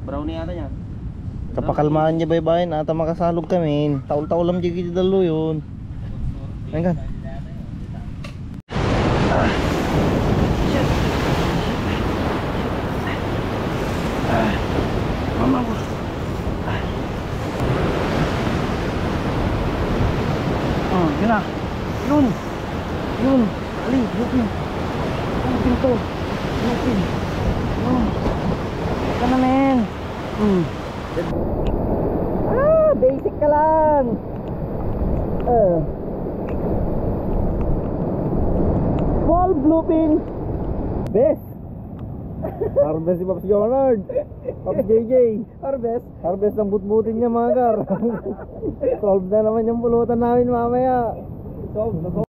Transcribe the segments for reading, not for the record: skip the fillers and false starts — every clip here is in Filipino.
Brownie ata niya. Kapakalmaan niya bay-bayin ata makasalog kami. Taul-taul lang jigit dalo yun. Ayun kan. Mama ko. Yun na. Yun. Yun. Ali, lupin. Lupin to. Lupin. Yun. Ika na men. Basic ka lang. Small bluefin. Best. Harvest si Pops Jonard. Pops JJ. Harvest ang butbutin niya mga kar. Solve na naman yung pulutan namin mamaya. Solve.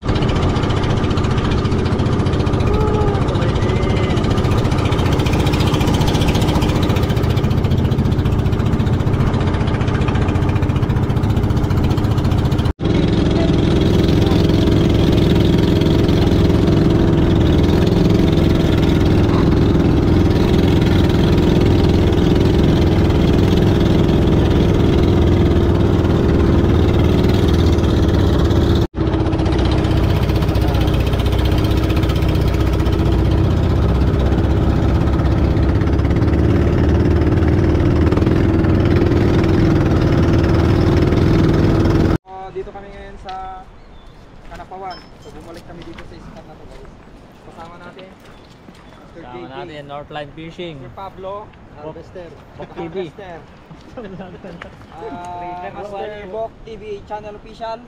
Dito kami ngayon sa Kanapawan. So bumalik kami dito sa spot na to guys. Kasama natin Northline Fishing, Sir Pablo, Harvester, Bok TV. Master Bok TV channel official.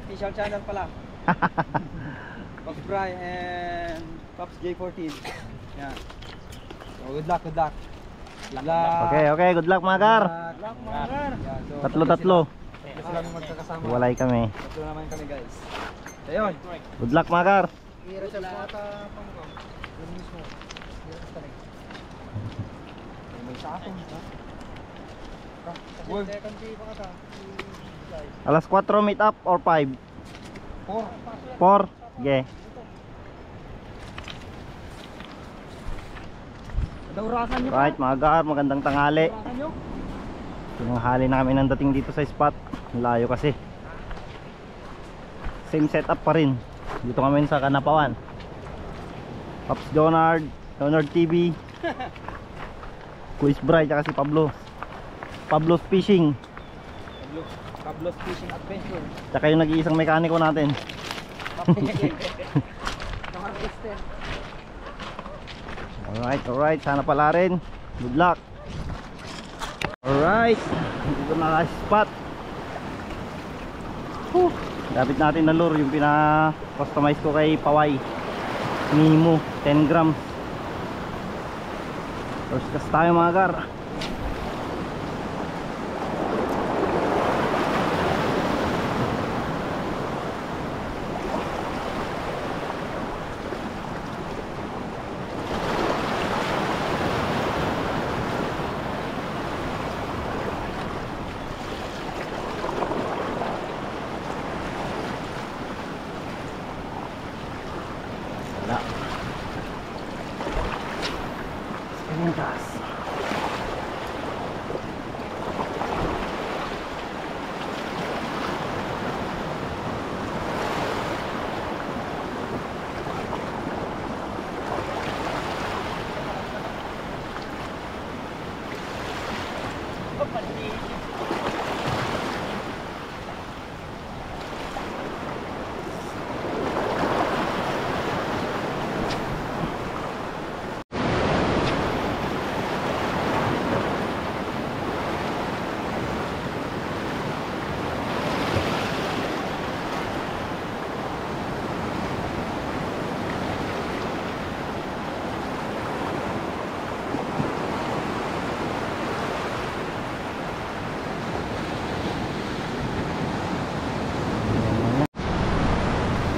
Official channel pala. Pops Bry and Pops J14. Yan. So good luck. Good luck. Okay, good luck mga kar. Good luck mga kar. Tatlo. Kasi kami magkakasama. Walay kami. Tatlo naman kami guys. Ayun. Good luck mga kar. Hira sa bata pangko. Yun mismo. Hira sa talig. May sakong. Kasi second day pa ka. Alas 4 meet up or 5? 4. Okay. Daurasan nyo. Right mga kar, magandang tanghali. Daurasan nyo. Tinanghali na kami ng dating dito sa spot. Layo kasi. Same setup pa rin. Dito kami sa Kanapawan. Pops Jonard TV, Kuis Bry, tsaka si Pablo. Pablo's Fishing. Pablo's Fishing Adventure. Tsaka yung nag-iisang mekaniko natin. Alright. Sana pala rin. Good luck. Alright. Dito na spot. Dapat natin na lure yung pina-customize ko kay Paway Nemo 10 grams. First cast tayo mga kar. Pintas.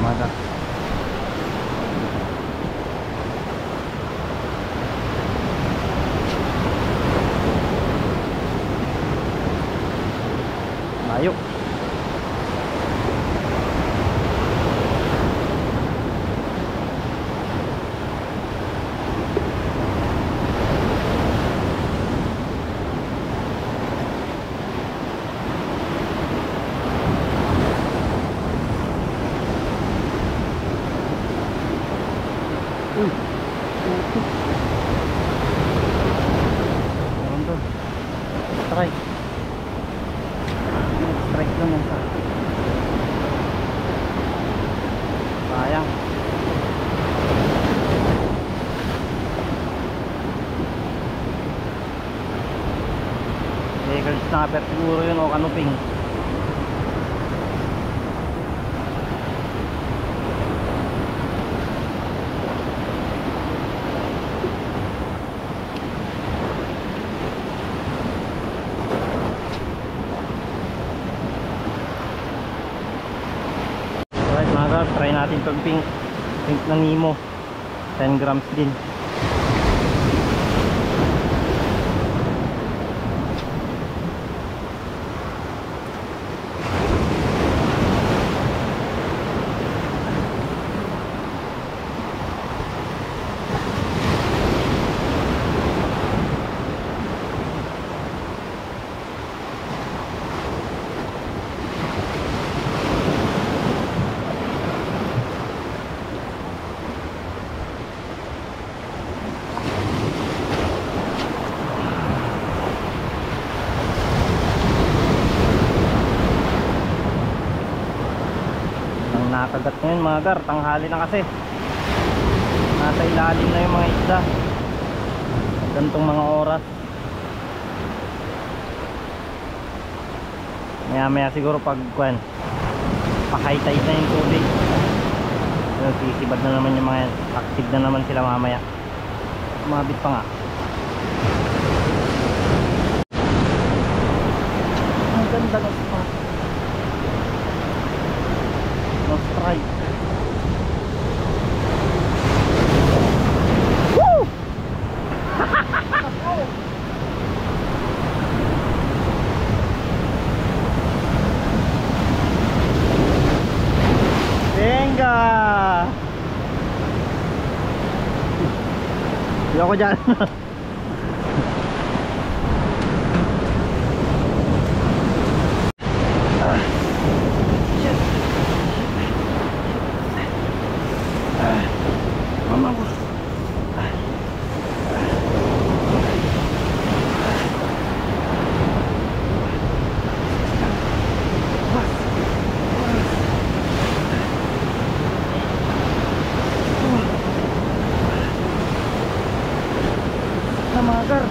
Umaga. Layo. Uy. Meron doon. Strike. Strike lang yung sa. Sayang. Vehicle snapper siguro yun o kanuping. Alright mga guys, try natin itong pink ng Nemo. 10 grams din. Nakagat ngayon mga gar, tanghali na kasi. Nasa ilalim na yung mga isda gantong mga oras. Maya maya siguro pag pa-high tide na yung tubig, sisibad na naman yung mga yan. Active na naman sila mamaya. Umabit pa nga. Ang ganda ng spot. Try. Woo! Venga! Hindi ako dyan. Magar.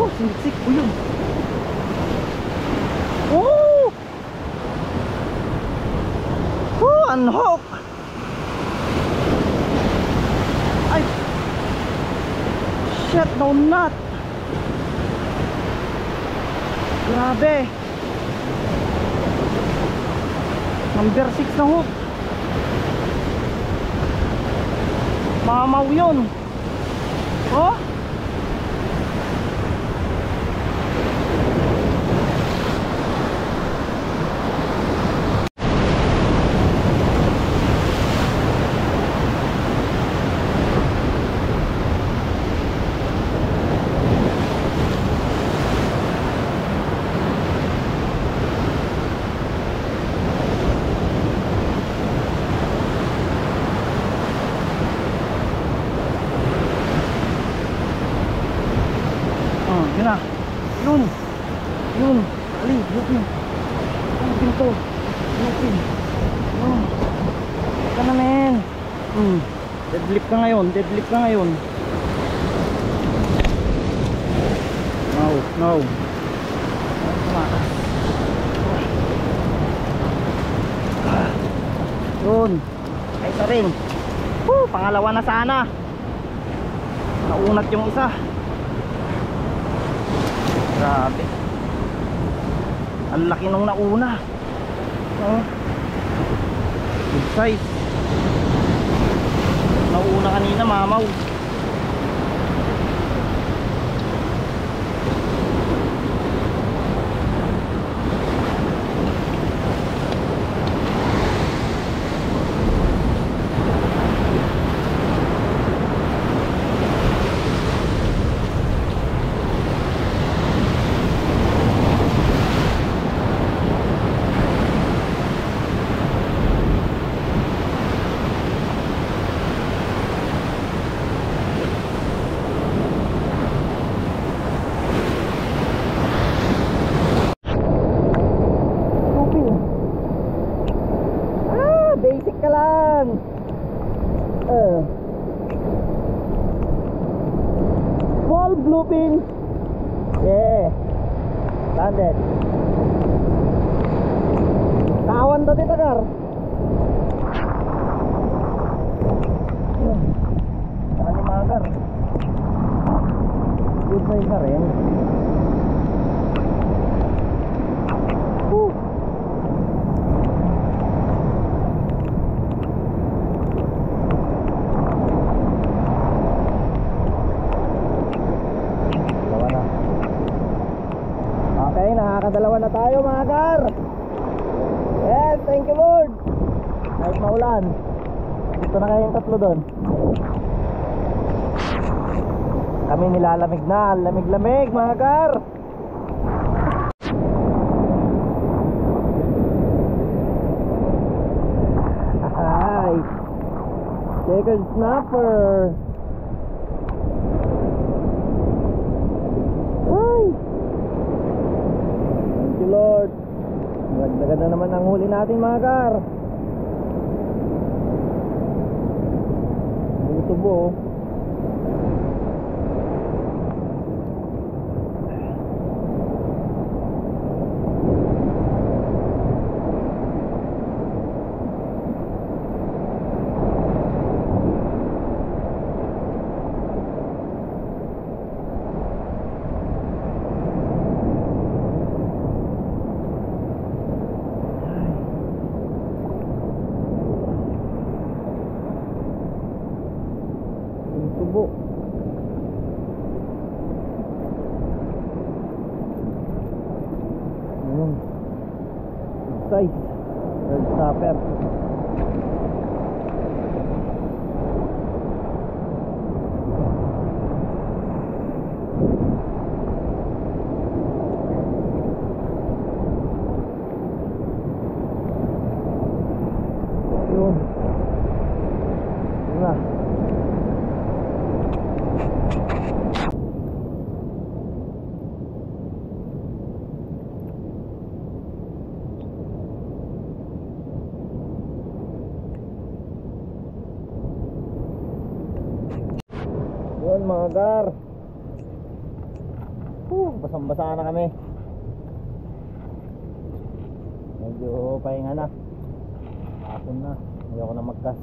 Oh, sinisik ko yun. Oh! Oh, unhook. Ay. Shit, no nut. Grabe. Number 6 na hook. Mamaw yun. Oh? Yun na. Yun. Yun. Ali, lupin. Lupin to. Lupin. Yun. Ika na men. Deadlift ka ngayon. Deadlift ka ngayon. No. No. Yun. Ay isa rin. Pangalawa na sana. Naunat yung isa. Grabe. Ang laki nung nauna. Oh. Good size. Nauna kanina mamaw. yan. Small bluefin. Yeah. Landed. Kawan to dito, Gar. Saan mga Gar? Good size na rin. Nakakadalawa na tayo mga Gar. Yes, thank you Lord. Kahit maulan, dito na kayong tatlo doon. Kami nilalamig na, lamig-lamig mga Gar. Hi, checkered snapper. Lord, maganda naman ang huli natin mga Gar. Tubo. Tubo. Size. Red snapper. Yun. Yun na. Yun mga Gar. Basang-basa na kami. Medyo pahinga na. Hapon na. Ayoko na magkas.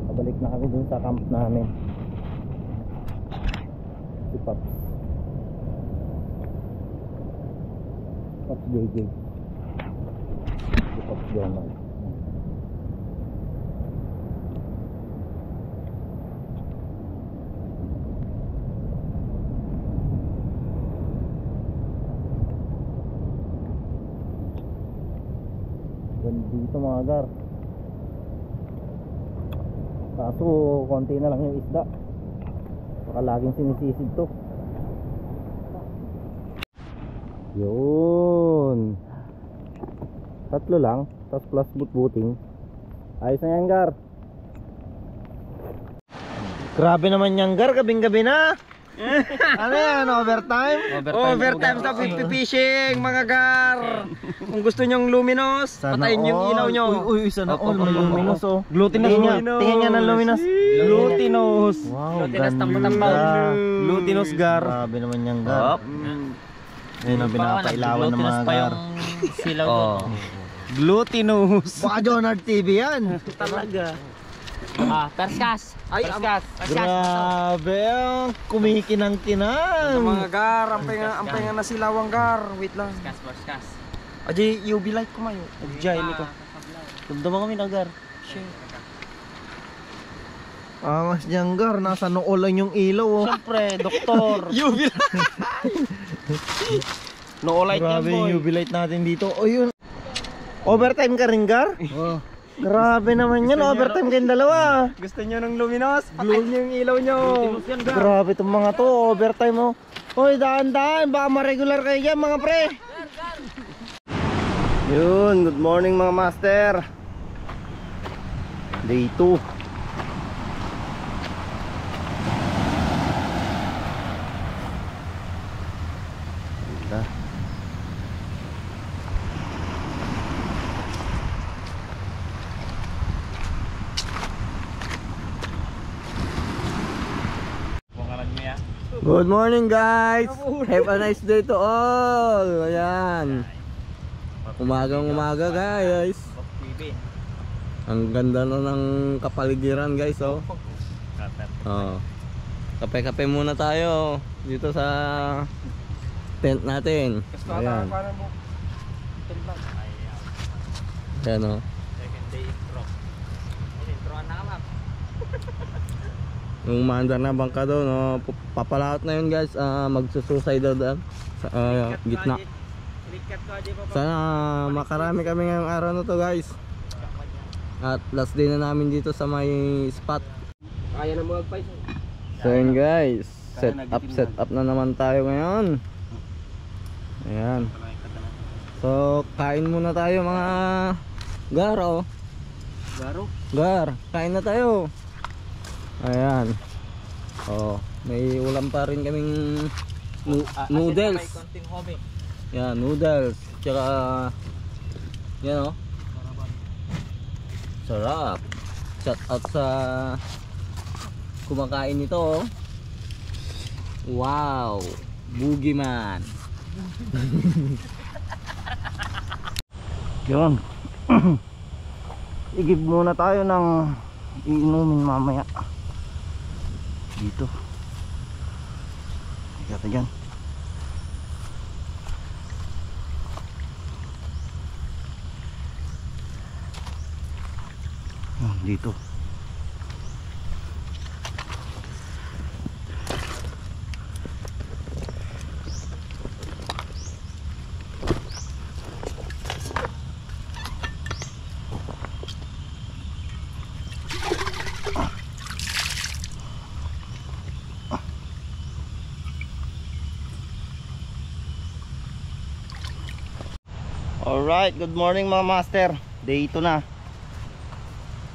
Pabalik na kami dun sa camp namin. Si Pops. Pops JJ. Si Pops Donald. Dito mga Gar. Kaso konti na lang yung isda. Baka laging sinisisid to. Yun. Tatlo lang. Tapos plus butbuting. Ayos na yan Gar. Grabe naman yan Gar. Gabing gabi na. Ano yan? Overtime? Overtime sa 50 fishing mga Gar. Kung gusto nyong luminous, patayin yung ilaw nyo. Uy, sana all may luminous oh. Glutinous niya. Tingnan niya ng luminous. Glutinous. Wow, ganda. Glutinous Gar. Grabe naman yung Gar. Ayun ang pinapailawan ng mga Gar. Silaw doon. Glutinous. Baka Jonard TV yan. Talaga. Perskas. Perskas. Grabe ang kumikinang-kinang. Mga Gar, ang penga na silawang Gar. Wait lang. Perskas. Aji, UV light ko mayo. Ajay, nito. Damdaman kami na Gar. Angas niyang Gar. Nasa noo lang yung ilaw oh. Siyempre, doktor. UV light. No light yan Grabe boy. yung UV light natin dito. O yun. Overtime ka rin Gar? Oo. Grabe naman yan. Overtime kayong dalawa. Gusto nyo ng luminous? Patayin nyo yung ilaw nyo. Grabe itong mga to. Overtime oh. Hoy, daan-daan. Baka ma-regular kayo dyan mga pre. Yun. Good morning mga master. Day 2. Ganda. Good morning guys. Have a nice day to all. Ayan. Umagang umaga guys. Ang ganda na ng kapaligiran guys oh. Oh. Kape-kape muna tayo dito sa tent natin. Ayan. Ayan oh. Second day intro. Introan na ka, ma'am. Yung maandar na bangka doon no, papalaot na yun guys. Magsususay daw doon sa gitna. Sana makarami kami ngayong araw na to guys. At last day na namin dito sa may spot. Kaya na magpay. So yun guys, set up na naman tayo ngayon. Ayan. So kain muna tayo mga garo. Gar, kain na tayo. Ayan. Oh, may ulam pa rin kaming noodles. Yan, noodles. Tsaka yan oh. Sarap. Shout out sa kumakain nito oh. Wow, Boogeyman. Yun. I-give muna tayo ng iinumin mamaya. Dito. Kaya dyan. Dito. Alright, good morning mga master. Day 2 na.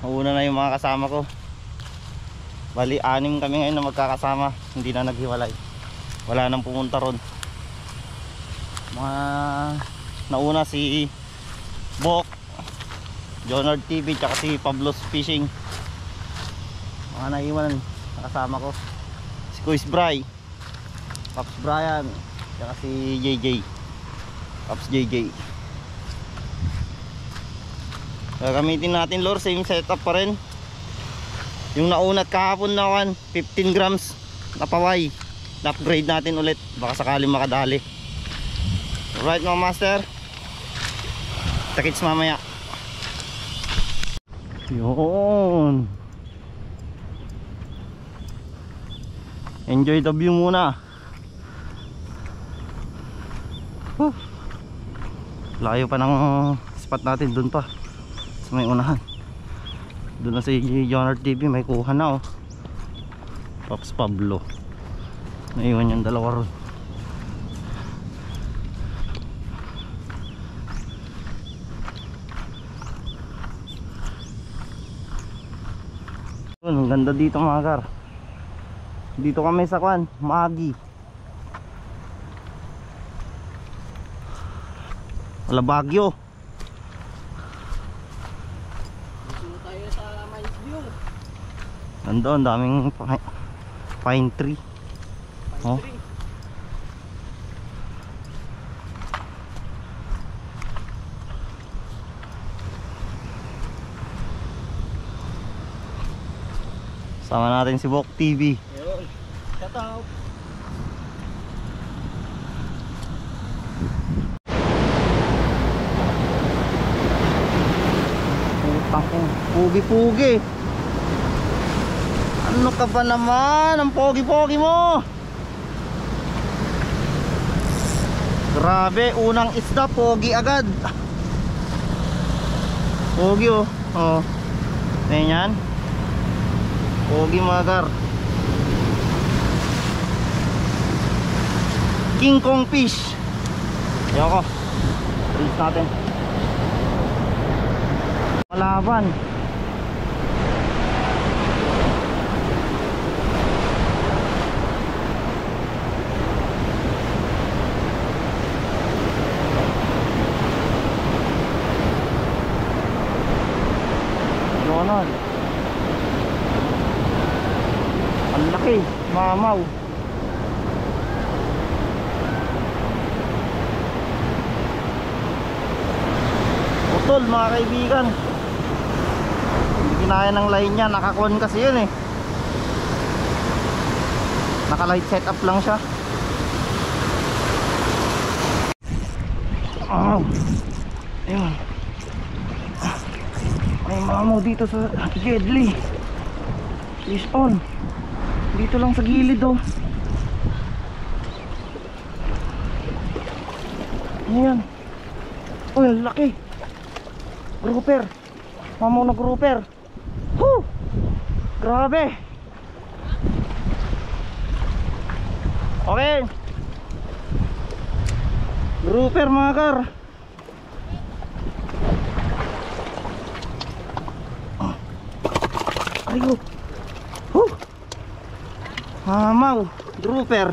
Nauna na yung mga kasama ko. Bali, 6 kami ngayon na magkakasama. Hindi na naghiwalay. Wala nang pumunta ron. Nauna si Bok, Jonard TV, tsaka si Pablo's Fishing. Mga naiwan kasama ko. Si Kuis Bray, Pops Brian, tsaka si JJ, Pops JJ. Gagamitin natin lure, same setup pa rin. Yung naunat kahapon na 15 grams na paway, na-upgrade natin ulit, baka sakaling makadali. Alright mga master, takits mamaya. Yun, enjoy the view muna. Layo pa ng spot natin, dun pa sa may unahan. Doon na si Jonard TV, may kuha na oh. Pops Pablo, naiwan yung dalawa ron. Ang ganda dito mga kar. Dito kami sa Magi. Wala Bagyo. Nandun, daming pine tree. Oh. Sama natin si Bok TV. Ayun. Shout out. Pugi-pugi. Ano ka ba naman? Ang pogi-pogi mo. Grabe, unang isda, pogi agad. Pogi oh. Oh. Ayan. Pogi magar. King Kong fish. Ayan ko. Release natin. Malaban. Donald. Ang laki, mamaw. putol mga kaibigan. Hindi kinaya ng line niya, nakakon kasi yun eh. Naka light setup lang siya. Ayun. May mamo dito sa Jedli. Fish on. Dito lang sa gilid oh. Ayan. Uy, ang laki. Grouper. Mamaw na grouper. Woo! Grabe. Okay. Grouper mga kar. Ayun. Woo! Mamaw. Grouper.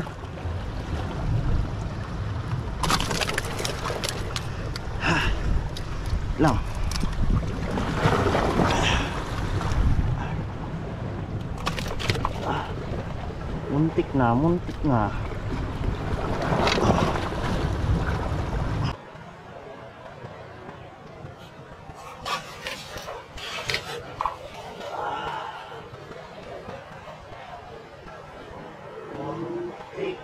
Lang. Muntik na, muntik na. Muntik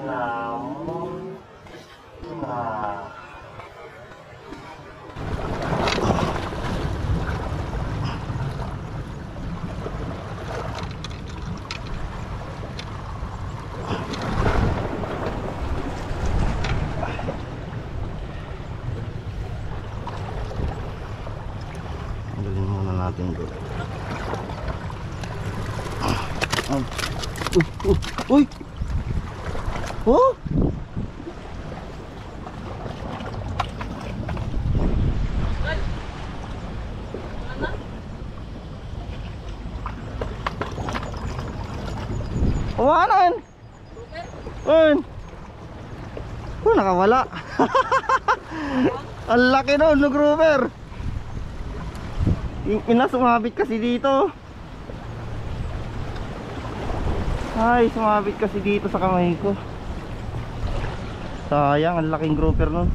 na, muntik na. Uy! Oh! Kawanan! Ayun! Oh, nakawala! Ang laki nun, no, Grover! Ina, sumabit kasi dito. Ay, sumabit kasi dito sa kamay ko. Sayang, ang laking grouper nun.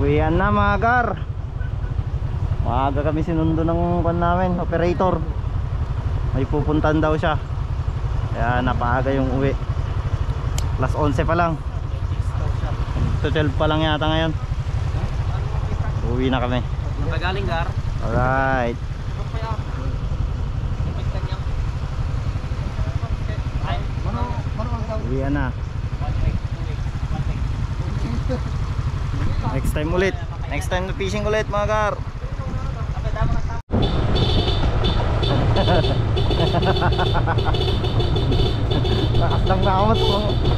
Uwian na mga gar. Maaga kami sinundo ng pan namin, operator. May pupuntan daw siya. Kaya napaaga yung uwi. Plus 11 pa lang. 12 pa lang yata ngayon. Uwi na kami. Magaling gar. Alright. Uwian na. Next time ulit. Next time na fishing ulit mga kar. Lakas lang na ako.